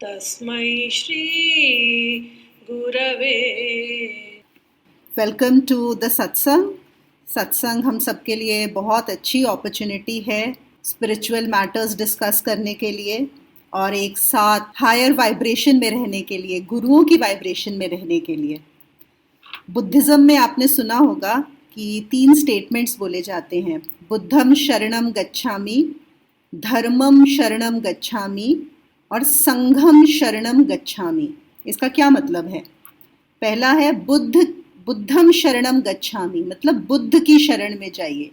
तस्मै श्री गुरवे। Welcome to the सत्संग। सत्संग हम सबके लिए बहुत अच्छी अपॉर्चुनिटी है स्पिरिचुअल मैटर्स डिस्कस करने के लिए और एक साथ हायर वाइब्रेशन में रहने के लिए, गुरुओं की वाइब्रेशन में रहने के लिए। बुद्धिज़्म में आपने सुना होगा कि 3 स्टेटमेंट्स बोले जाते हैं, बुद्धम शरणम गच्छामि, धर्मम शरणम गच्छामि और संघम शरणम गच्छामि। इसका क्या मतलब है? पहला है बुद्धम शरणम गच्छामि, मतलब बुद्ध की शरण में जाइए।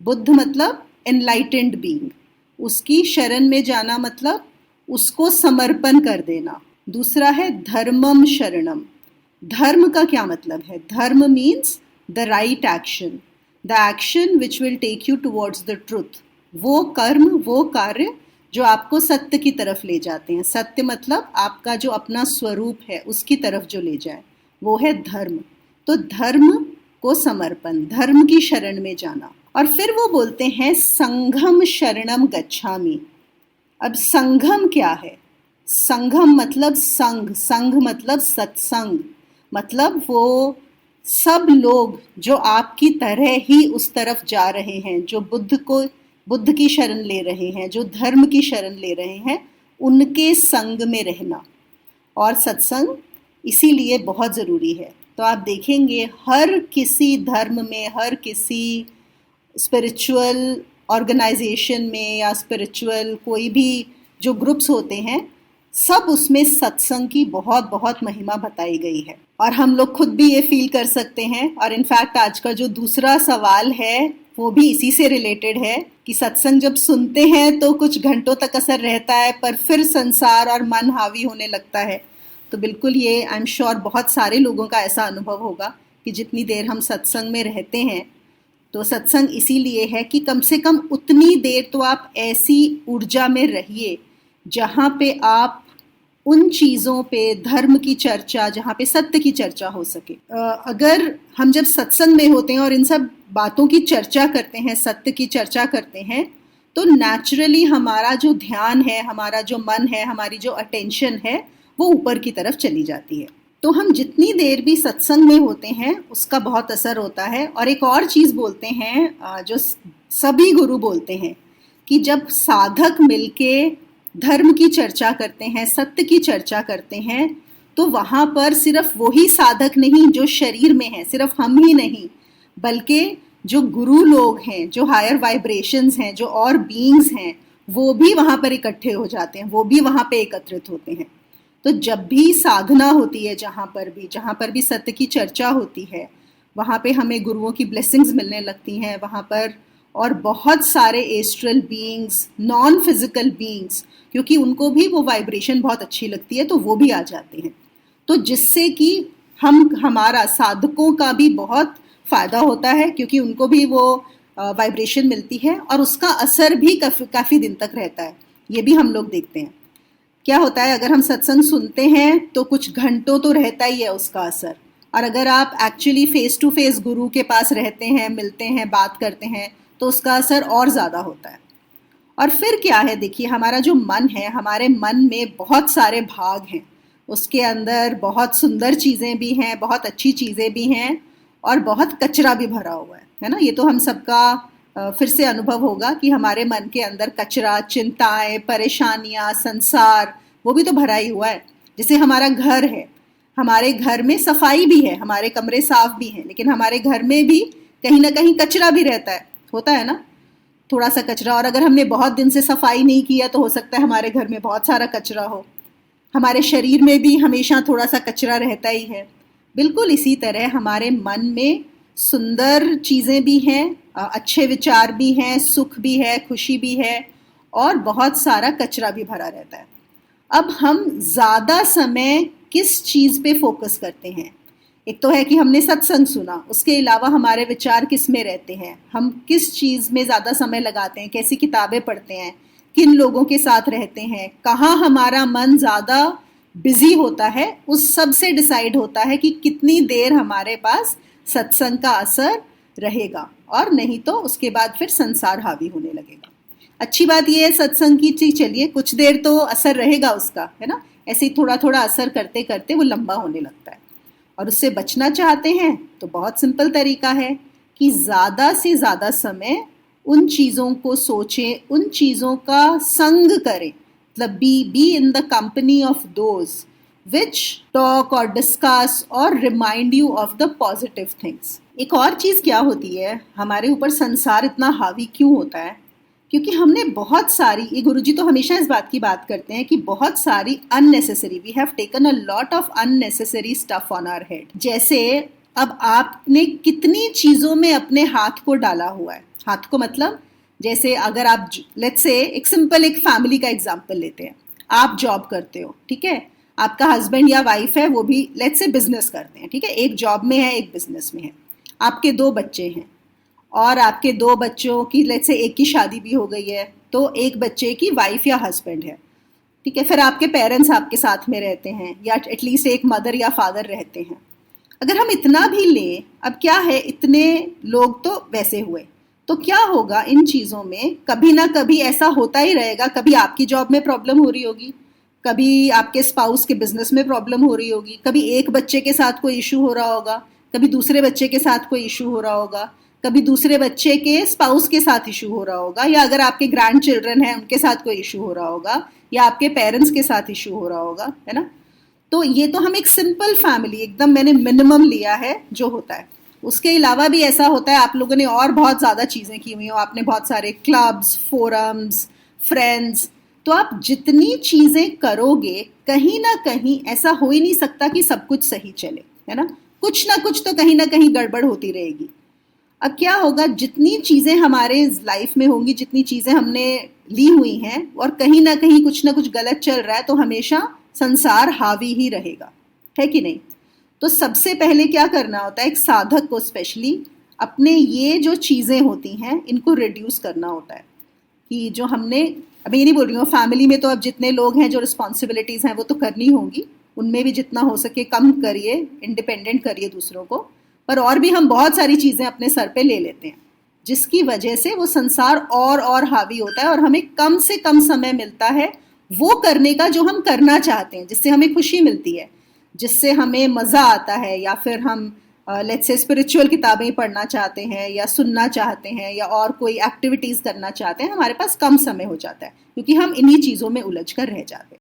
बुद्ध मतलब एनलाइटेंड बीइंग, उसकी शरण में जाना मतलब उसको समर्पण कर देना। दूसरा है धर्मम शरणम। धर्म का क्या मतलब है? Dharma means the right action, the action which will take you towards the truth. वो कर्म, वो कार्य जो आपको सत्य की तरफ ले जाते हैं। सत्य मतलब आपका जो अपना स्वरूप है उसकी तरफ जो ले जाए, वो है धर्म। तो धर्म को समर्पण, धर्म की शरण में जाना। और फिर वो बोलते हैं संघम शरणम गच्छामि। अब संघम क्या है? संघम मतलब संघ, संघ मतलब सत्संग, मतलब वो सब लोग जो आपकी तरह ही उस तरफ जा रहे हैं, जो बुद्ध की शरण ले रहे हैं, जो धर्म की शरण ले रहे हैं, उनके संग में रहना। और सत्संग इसीलिए बहुत ज़रूरी है। तो आप देखेंगे हर किसी धर्म में, हर किसी स्पिरिचुअल ऑर्गेनाइजेशन में या स्पिरिचुअल कोई भी जो ग्रुप्स होते हैं, सब उसमें सत्संग की बहुत बहुत महिमा बताई गई है। और हम लोग खुद भी ये फील कर सकते हैं। और इनफैक्ट आज का जो दूसरा सवाल है वो भी इसी से रिलेटेड है कि सत्संग जब सुनते हैं तो कुछ घंटों तक असर रहता है, पर फिर संसार और मन हावी होने लगता है। तो बिल्कुल ये आई एम श्योर बहुत सारे लोगों का ऐसा अनुभव होगा कि जितनी देर हम सत्संग में रहते हैं, तो सत्संग इसीलिए है कि कम से कम उतनी देर तो आप ऐसी ऊर्जा में रहिए जहाँ पे आप उन चीज़ों पे, धर्म की चर्चा, जहाँ पे सत्य की चर्चा हो सके। अगर हम जब सत्संग में होते हैं और इन सब बातों की चर्चा करते हैं, सत्य की चर्चा करते हैं, तो नेचुरली हमारा जो ध्यान है, हमारा जो मन है, हमारी जो अटेंशन है, वो ऊपर की तरफ चली जाती है। तो हम जितनी देर भी सत्संग में होते हैं उसका बहुत असर होता है। और एक और चीज़ बोलते हैं, जो सभी गुरु बोलते हैं, कि जब साधक मिलके धर्म की चर्चा करते हैं, सत्य की चर्चा करते हैं, तो वहाँ पर सिर्फ वही साधक नहीं जो शरीर में है, सिर्फ हम ही नहीं, बल्कि जो गुरु लोग हैं, जो हायर वाइब्रेशंस हैं, जो और बीइंग्स हैं, वो भी वहाँ पर इकट्ठे हो जाते हैं, वो भी वहाँ पे एकत्रित होते हैं। तो जब भी साधना होती है, जहाँ पर भी सत्य की चर्चा होती है, वहाँ पे हमें गुरुओं की ब्लेसिंग्स मिलने लगती हैं। वहाँ पर और बहुत सारे astral beings, non physical beings, क्योंकि उनको भी वो वाइब्रेशन बहुत अच्छी लगती है, तो वो भी आ जाते हैं। तो जिससे कि हमारा साधकों का भी बहुत फ़ायदा होता है, क्योंकि उनको भी वो वाइब्रेशन मिलती है और उसका असर भी काफ़ी दिन तक रहता है। ये भी हम लोग देखते हैं। क्या होता है, अगर हम सत्संग सुनते हैं तो कुछ घंटों तो रहता ही है उसका असर। और अगर आप एक्चुअली फेस टू फेस गुरु के पास रहते हैं, मिलते हैं, बात करते हैं, तो उसका असर और ज़्यादा होता है। और फिर क्या है, देखिए हमारा जो मन है, हमारे मन में बहुत सारे भाग हैं, उसके अंदर बहुत सुंदर चीज़ें भी हैं, बहुत अच्छी चीज़ें भी हैं और बहुत कचरा भी भरा हुआ है ना। ये तो हम सबका फिर से अनुभव होगा कि हमारे मन के अंदर कचरा, चिंताएं, परेशानियां, संसार, वो भी तो भरा ही हुआ है। जैसे हमारा घर है, हमारे घर में सफाई भी है, हमारे कमरे साफ भी हैं, लेकिन हमारे घर में भी कहीं ना कहीं कचरा भी रहता है, होता है ना, थोड़ा सा कचरा। और अगर हमने बहुत दिन से सफाई नहीं किया तो हो सकता है हमारे घर में बहुत सारा कचरा हो। हमारे शरीर में भी हमेशा थोड़ा सा कचरा रहता ही है। बिल्कुल इसी तरह हमारे मन में सुंदर चीज़ें भी हैं, अच्छे विचार भी हैं, सुख भी है, खुशी भी है, और बहुत सारा कचरा भी भरा रहता है। अब हम ज़्यादा समय किस चीज़ पे फोकस करते हैं? एक तो है कि हमने सत्संग सुना, उसके अलावा हमारे विचार किस में रहते हैं, हम किस चीज़ में ज़्यादा समय लगाते हैं, कैसी किताबें पढ़ते हैं, किन लोगों के साथ रहते हैं, कहाँ हमारा मन ज़्यादा बिजी होता है, उस सब से डिसाइड होता है कि कितनी देर हमारे पास सत्संग का असर रहेगा। और नहीं तो उसके बाद फिर संसार हावी होने लगेगा। अच्छी बात ये है सत्संग की, चलिए कुछ देर तो असर रहेगा उसका, है ना, ऐसे ही थोड़ा थोड़ा असर करते करते वो लंबा होने लगता है। और उससे बचना चाहते हैं तो बहुत सिंपल तरीका है कि ज़्यादा से ज़्यादा समय उन चीज़ों को सोचें, उन चीज़ों का संग करें, मतलब be in the company of those which talk और डिस्कस और remind you of the positive things. एक और चीज़ क्या होती है, हमारे ऊपर संसार इतना हावी क्यों होता है, क्योंकि हमने बहुत सारी, ये गुरुजी तो हमेशा इस बात की बात करते हैं कि बहुत सारी unnecessary, we have taken a lot of unnecessary stuff on our head. जैसे अब आपने कितनी चीज़ों में अपने हाथ को डाला हुआ है, हाथ को मतलब जैसे अगर आप लेट्स से एक सिंपल एक फैमिली का एग्जांपल लेते हैं, आप जॉब करते हो, ठीक है, आपका हस्बैंड या वाइफ है वो भी लेट्स से बिजनेस करते हैं, ठीक है, एक जॉब में है एक बिजनेस में है, आपके 2 बच्चे हैं और आपके 2 बच्चों की लेट्स से एक की शादी भी हो गई है, तो एक बच्चे की वाइफ या हस्बैंड है, ठीक है, फिर आपके पेरेंट्स आपके साथ में रहते हैं या एटलीस्ट एक मदर या फादर रहते हैं। अगर हम इतना भी लें, अब क्या है, इतने लोग तो वैसे हुए, तो क्या होगा इन चीज़ों में, कभी ना कभी ऐसा होता ही रहेगा, कभी आपकी जॉब में प्रॉब्लम हो रही होगी, कभी आपके स्पाउस के बिजनेस में प्रॉब्लम हो रही होगी, कभी एक बच्चे के साथ कोई इशू हो रहा होगा, कभी दूसरे बच्चे के साथ कोई इशू हो रहा होगा, कभी दूसरे बच्चे के स्पाउस के साथ इशू हो रहा होगा, या अगर आपके ग्रैंड चिल्ड्रन हैं उनके साथ कोई इशू हो रहा होगा, या आपके पेरेंट्स के साथ इशू हो रहा होगा, है ना। तो ये तो हम एक सिंपल फैमिली, एकदम मैंने मिनिमम लिया है जो होता है। उसके अलावा भी ऐसा होता है, आप लोगों ने और बहुत ज़्यादा चीज़ें की हुई हो, आपने बहुत सारे क्लब्स, फोरम्स, फ्रेंड्स, तो आप जितनी चीज़ें करोगे कहीं ना कहीं ऐसा हो ही नहीं सकता कि सब कुछ सही चले, है ना कुछ तो कहीं ना कहीं गड़बड़ होती रहेगी। अब क्या होगा, जितनी चीज़ें हमारे लाइफ में होंगी, जितनी चीज़ें हमने ली हुई हैं और कहीं ना कुछ गलत चल रहा है, तो हमेशा संसार हावी ही रहेगा, है कि नहीं। तो सबसे पहले क्या करना होता है, एक साधक को स्पेशली अपने ये जो चीज़ें होती हैं इनको रिड्यूस करना होता है, कि जो हमने, अब ये नहीं बोल रही हूँ फैमिली में तो अब जितने लोग हैं जो रिस्पॉन्सिबिलिटीज़ हैं वो तो करनी होंगी, उनमें भी जितना हो सके कम करिए, इंडिपेंडेंट करिए दूसरों को, पर और भी हम बहुत सारी चीज़ें अपने सर पे ले लेते हैं, जिसकी वजह से वो संसार और हावी होता है और हमें कम से कम समय मिलता है वो करने का जो हम करना चाहते हैं, जिससे हमें खुशी मिलती है, जिससे हमें मज़ा आता है, या फिर हम लेट्स से स्पिरिचुअल किताबें पढ़ना चाहते हैं या सुनना चाहते हैं या और कोई एक्टिविटीज़ करना चाहते हैं, हमारे पास कम समय हो जाता है क्योंकि हम इन्हीं चीज़ों में उलझ कर रह जाते हैं।